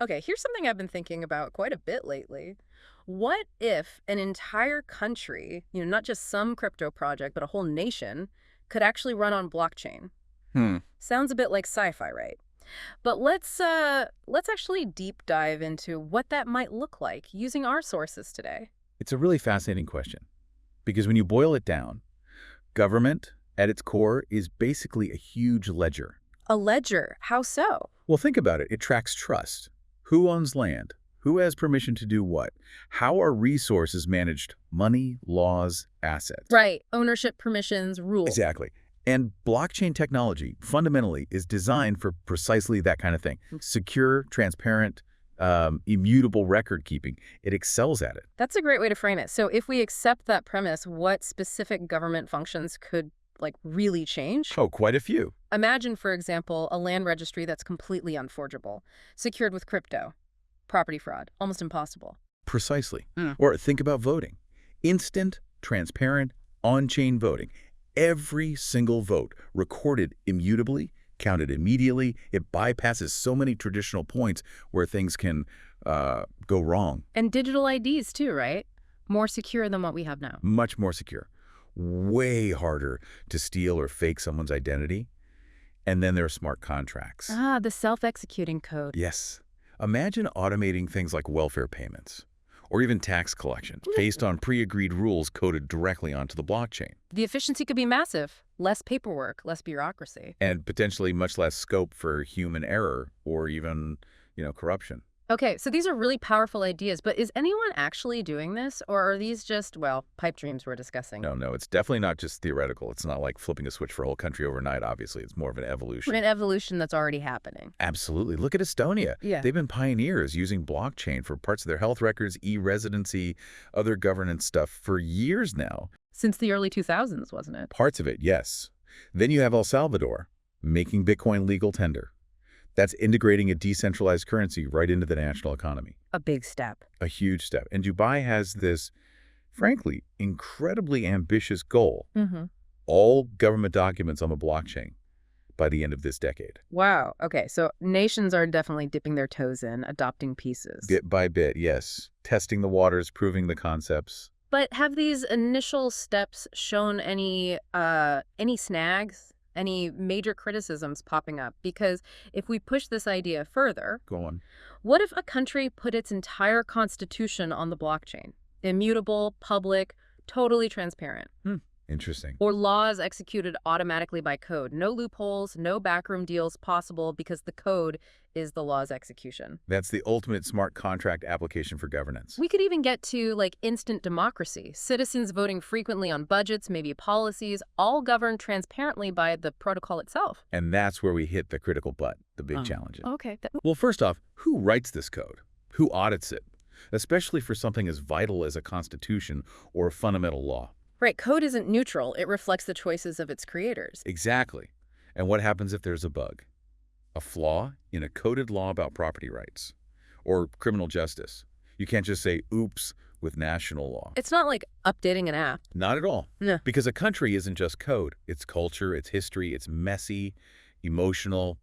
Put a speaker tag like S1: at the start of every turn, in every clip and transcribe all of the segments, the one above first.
S1: Okay, here's something I've been thinking about quite a bit lately. What if an entire country, not just some crypto project, but a whole nation, could actually run on blockchain?
S2: Hmm.
S1: Sounds a bit like sci-fi, right? But let's actually deep dive into what that might look like using our sources today.
S2: It's a really fascinating question because when you boil it down, government at its core is basically a huge ledger.
S1: A ledger, how so?
S2: Well, think about it. It tracks trust. Who owns land? Who has permission to do what? How are resources managed? Money, laws, assets.
S1: Right, ownership, permissions, rules.
S2: Exactly. And blockchain technology fundamentally is designed for precisely that kind of thing. Secure, transparent, immutable record keeping. It excels at it.
S1: That's a great way to frame it. So if we accept that premise, what specific government functions could really change?
S2: Oh, quite a few.
S1: Imagine, for example, a land registry that's completely unforgeable, secured with crypto. Property fraud, almost impossible.
S2: Precisely.
S1: Mm.
S2: Or think about voting. Instant, transparent, on-chain voting. Every single vote recorded immutably, counted immediately. It bypasses so many traditional points where things can go wrong.
S1: And digital IDs too, right? More secure than what we have now.
S2: Much more secure. Way harder to steal or fake someone's identity. And then there are smart contracts.
S1: Ah, the self-executing code.
S2: Yes. Imagine automating things like welfare payments or even tax collection based on pre-agreed rules coded directly onto the blockchain.
S1: The efficiency could be massive. Less paperwork, less bureaucracy.
S2: And potentially much less scope for human error or even, corruption.
S1: Okay, so these are really powerful ideas, but is anyone actually doing this, or are these just, well, pipe dreams we're discussing?
S2: No, no, it's definitely not just theoretical. It's not like flipping a switch for a whole country overnight, obviously. It's more of an evolution.
S1: An evolution that's already happening.
S2: Absolutely. Look at Estonia.
S1: Yeah.
S2: They've been pioneers using blockchain for parts of their health records, e-residency, other governance stuff for years now.
S1: Since the early 2000s, wasn't it?
S2: Parts of it, yes. Then you have El Salvador, making Bitcoin legal tender. That's integrating a decentralized currency right into the national economy.
S1: A big step.
S2: A huge step. And Dubai has this, frankly, incredibly ambitious goal.
S1: Mm-hmm.
S2: All government documents on the blockchain by the end of this decade.
S1: Wow. Okay, so nations are definitely dipping their toes in, adopting pieces.
S2: Bit by bit, yes. Testing the waters, proving the concepts.
S1: But have these initial steps shown any snags? Any major criticisms popping up? Because if we push this idea further,
S2: Go on.
S1: what if a country put its entire constitution on the blockchain? Immutable, public, totally transparent.
S2: Interesting.
S1: Or laws executed automatically by code. No loopholes, no backroom deals possible because the code is the law's execution.
S2: That's the ultimate smart contract application for governance.
S1: We could even get to instant democracy. Citizens voting frequently on budgets, maybe policies, all governed transparently by the protocol itself.
S2: And that's where we hit the critical butt, the big challenge.
S1: Okay.
S2: Well, first off, who writes this code? Who audits it? Especially for something as vital as a constitution or a fundamental law.
S1: Right, code isn't neutral. It reflects the choices of its creators.
S2: Exactly. And what happens if there's a bug? A flaw in a coded law about property rights or criminal justice. You can't just say, oops, with national law.
S1: It's not like updating an app.
S2: Not at all.
S1: No.
S2: Because a country isn't just code. It's culture, it's history, it's messy, emotional,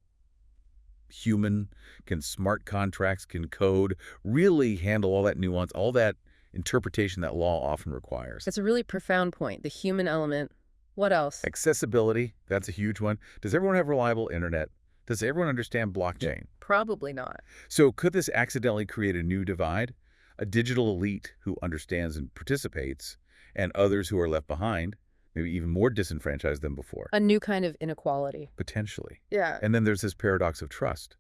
S2: human. Can smart contracts, can code, really handle all that nuance, all that interpretation that law often requires.
S1: It's a really profound point, the human element. What else?
S2: Accessibility, that's a huge one. Does everyone have reliable internet? Does everyone understand blockchain?
S1: Probably not.
S2: So could this accidentally create a new divide? A digital elite who understands and participates, and others who are left behind, maybe even more disenfranchised than before,
S1: A new kind of inequality.
S2: potentially.
S1: Yeah.
S2: And then there's this paradox of trust.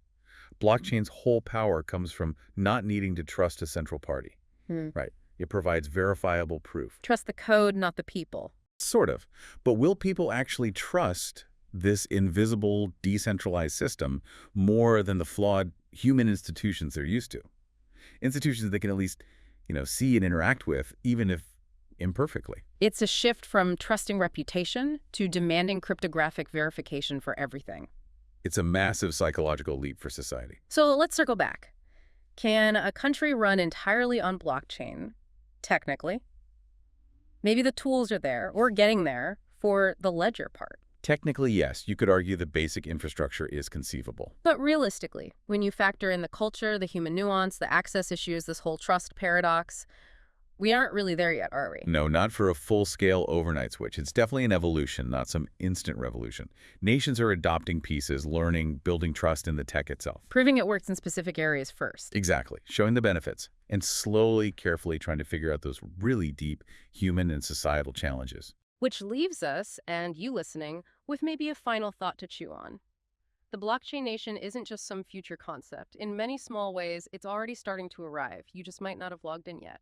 S2: Blockchain's whole power comes from not needing to trust a central party. Right. It provides verifiable proof.
S1: Trust the code, not the people.
S2: Sort of. But will people actually trust this invisible, decentralized system more than the flawed human institutions they're used to? Institutions they can at least, see and interact with, even if imperfectly.
S1: It's a shift from trusting reputation to demanding cryptographic verification for everything.
S2: It's a massive psychological leap for society.
S1: So let's circle back. Can a country run entirely on blockchain? Technically. Maybe the tools are there, or getting there, for the ledger part.
S2: Technically, yes, you could argue the basic infrastructure is conceivable.
S1: But realistically, when you factor in the culture, the human nuance, the access issues, this whole trust paradox, we aren't really there yet, are we?
S2: No, not for a full-scale overnight switch. It's definitely an evolution, not some instant revolution. Nations are adopting pieces, learning, building trust in the tech itself.
S1: Proving it works in specific areas first.
S2: Exactly, showing the benefits, and slowly, carefully trying to figure out those really deep human and societal challenges.
S1: Which leaves us, and you listening, with maybe a final thought to chew on. The blockchain nation isn't just some future concept. In many small ways, it's already starting to arrive. You just might not have logged in yet.